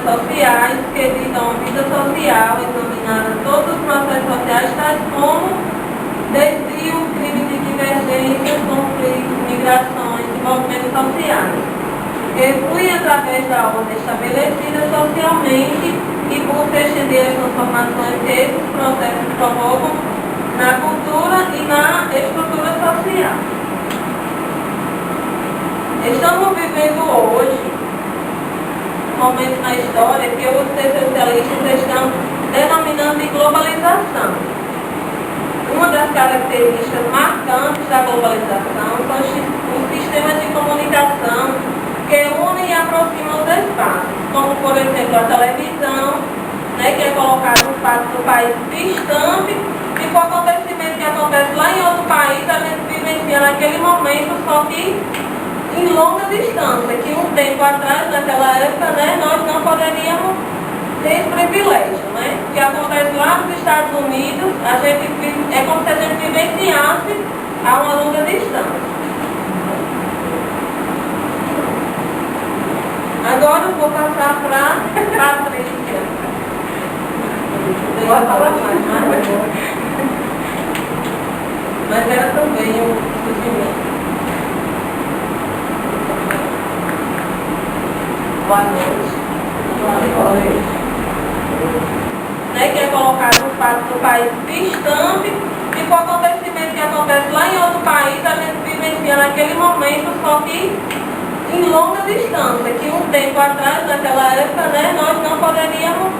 sociais que visam a vida social, examinando todos os processos sociais, tais como desvio, crime de divergência, conflitos, migrações, envolvimentos sociais, que fluem através da ordem estabelecida socialmente e por extender as transformações que esses processos provocam na cultura e na estrutura social. Estamos vivendo hoje momentos na história que os especialistas estão denominando de globalização. Uma das características marcantes da globalização são os sistemas de comunicação que unem e aproximam os espaços, como por exemplo a televisão, né, que é colocada no espaço do país distante, e por acontecimento que acontece lá em outro país, a gente vivencia naquele momento, só que em longa distância, que um tempo atrás, naquela época, né, nós não poderíamos ter esse privilégio, né? O que acontece lá nos Estados Unidos, é como se a gente vivenciasse a uma longa distância. Agora eu vou passar para a Patrícia. Eu vou falar mais, mas era também um surgimento. Boa noite. Boa noite. Né, que é colocado no fato do país distante, e por acontecimento que acontece lá em outro país, a gente vivencia naquele momento, só que em longa distância, que um tempo atrás, naquela época, né, nós não poderíamos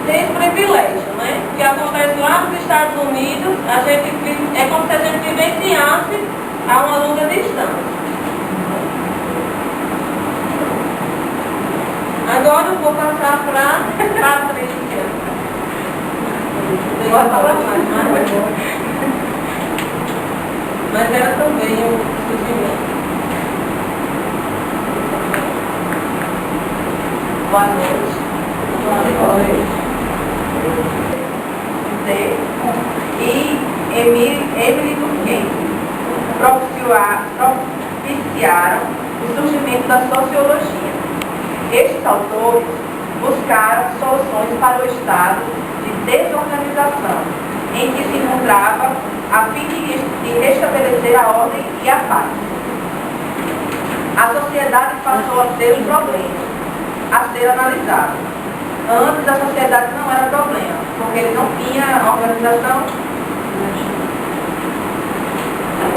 ter esse privilégio, né? O que acontece lá nos Estados Unidos, é como se a gente vivenciasse a uma longa distância. Agora eu vou passar para a Patrícia. Eu vou falar mais, mas era também um surgimento. Boa noite. Boa noite. E Emily Durkheim propiciaram o surgimento da sociologia. Estes autores buscaram soluções para o estado de desorganização em que se encontrava a fim de restabelecer a ordem e a paz. A sociedade passou a ser um problema a ser analisado. Antes a sociedade não era problema, porque ele não tinha organização.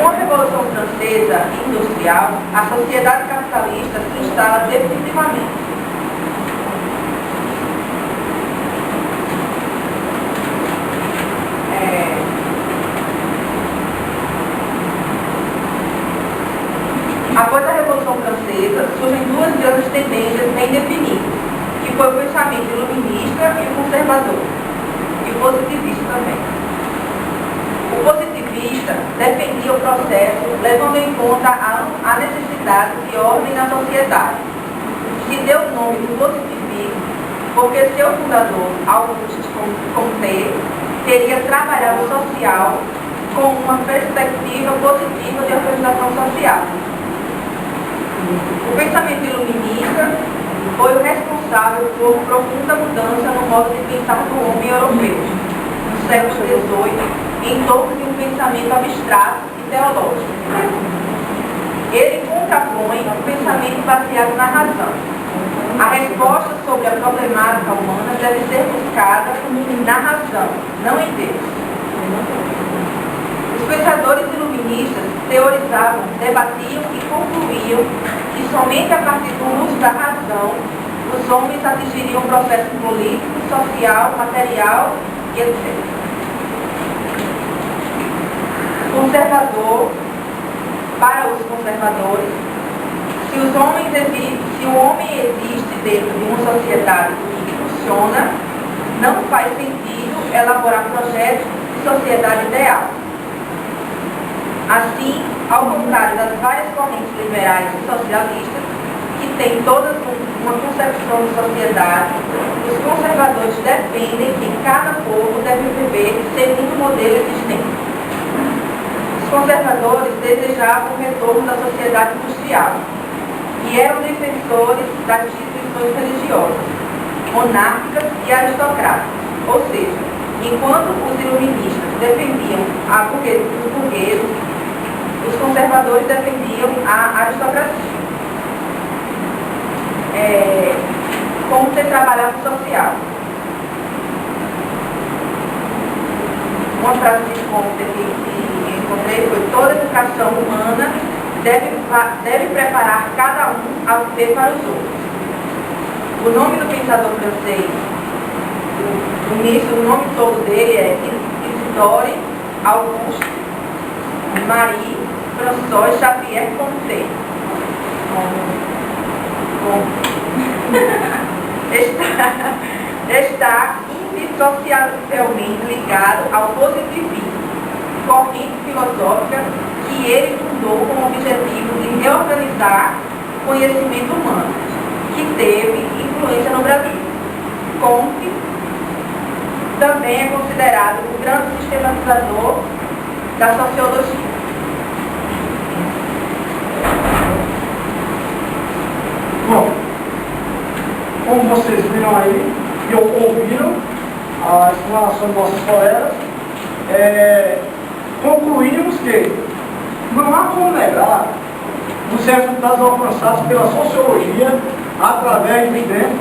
Com a Revolução Francesa Industrial, a sociedade capitalista se instala definitivamente. Após a Revolução Francesa, surgem duas grandes tendências bem definidas, que foi o pensamento iluminista e o conservador, e o positivista também. O positivista defendia o processo levando em conta a necessidade de ordem na sociedade. Se deu o nome do positivismo porque seu fundador, Auguste Comte, teria trabalhado o social com uma perspectiva positiva de organização social. O pensamento iluminista foi o responsável por profunda mudança no modo de pensar do homem europeu, no século XVIII, em torno de um pensamento abstrato e teológico. Ele contrapõe um pensamento baseado na razão. A resposta sobre a problemática humana deve ser buscada na razão, não em Deus. Os pensadores iluministas teorizavam, debatiam e concluíam que somente a partir do uso da razão os homens atingiriam o processo político, social, material e etc. Conservador, para os conservadores, se o homem existe dentro de uma sociedade que funciona, não faz sentido elaborar projetos de sociedade ideal. Assim, ao contrário das várias correntes liberais e socialistas, que têm todas uma concepção de sociedade, os conservadores defendem que cada povo deve viver segundo o modelo existente. Os conservadores desejavam o retorno da sociedade industrial e eram defensores das instituições religiosas. monárquicas e aristocráticas. Ou seja, enquanto os iluministas defendiam os burgueses, os conservadores defendiam a aristocracia. Como ser trabalhado social. Uma frase de Comte que encontrei foi: toda educação humana deve preparar cada um a ser para os outros. O nome do pensador francês, o nome todo dele é Isidore Auguste Marie François Xavier Comte. Está indissociavelmente ligado ao positivismo, corrente filosófica que ele fundou com o objetivo de reorganizar o conhecimento humano, que teve influência no Brasil. Comte também é considerado o grande sistematizador da sociologia. Bom, como vocês viram aí e ouviram a explanação de nossos colegas, concluímos que não há como negar os resultados alcançados pela sociologia através do tempo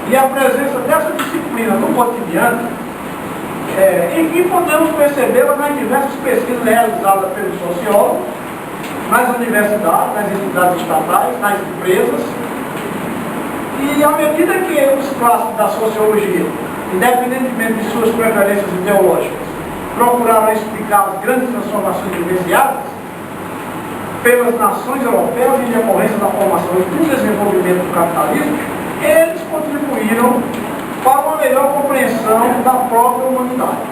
e a presença dessa disciplina no cotidiano, em que podemos percebê-la nas diversas pesquisas realizadas pelos sociólogos, nas universidades, nas entidades estatais, nas empresas. E à medida que os clássicos da sociologia, independentemente de suas preferências ideológicas, procuraram explicar as grandes transformações vivenciadas pelas nações europeias em decorrência da formação e do desenvolvimento do capitalismo, eles contribuíram para uma melhor compreensão da própria humanidade.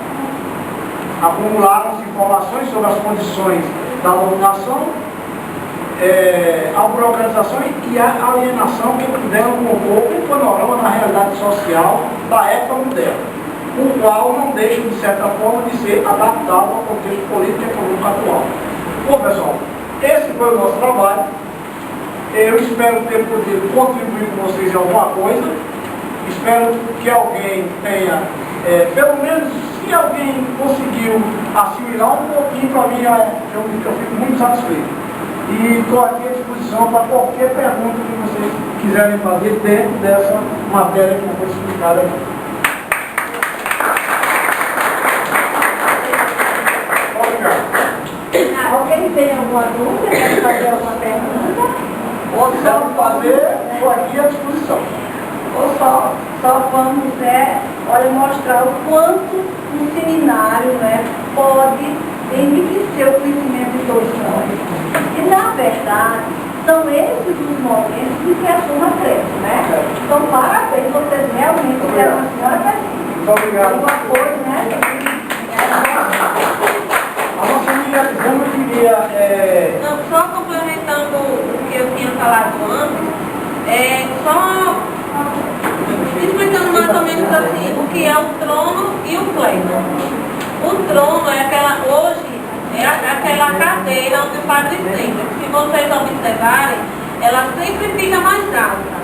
Acumularam-se informações sobre as condições da dominação, a burocratização e a alienação que puderam compor um panorama da realidade social da época moderna, o qual não deixa, de certa forma, de ser adaptável ao contexto político e econômico atual. Bom, pessoal, esse foi o nosso trabalho. Eu espero ter podido contribuir com vocês em alguma coisa. Espero que alguém tenha, pelo menos, se alguém conseguiu assimilar um pouquinho, para mim, eu fico muito satisfeito. E estou aqui à disposição para qualquer pergunta que vocês quiserem fazer dentro dessa matéria que foi explicada aqui. Obrigado. Alguém tem alguma dúvida? Quer fazer alguma pergunta? Ou se não fazer, estou aqui à disposição. Ou só vamos mostrar o quanto um seminário pode enriquecer o conhecimento de todos nós. E, na verdade, são esses os momentos em que a turma cresce, né? Então, parabéns, vocês realmente fizeram uma senhora pesquisa. Muito obrigado. Uma coisa, né? A nossa amiga Zama queria... Não, só complementando o que eu tinha falado antes, só explicando mais ou menos assim, o que é o trono e o pleno. O trono é aquela cadeira onde o padre senta. Se vocês observarem, ela sempre fica mais alta,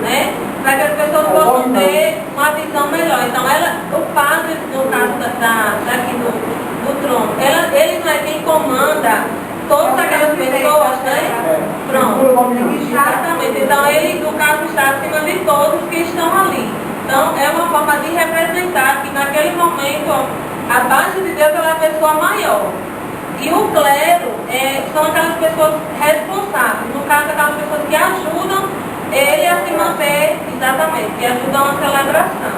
né? Para que as pessoas possam ter uma visão melhor. Então, o padre, no caso daqui do trono, ele não é quem comanda todas aquelas pessoas, né? Pronto. Exatamente. Então, ele, no caso, está acima de todos que estão ali. Então, é uma forma de representar que naquele momento, abaixo de Deus, ela é a pessoa maior. E o clero são aquelas pessoas responsáveis, no caso, aquelas pessoas que ajudam ele a se manter, exatamente, que ajudam a celebração.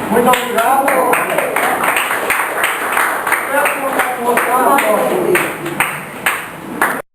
Muito obrigado.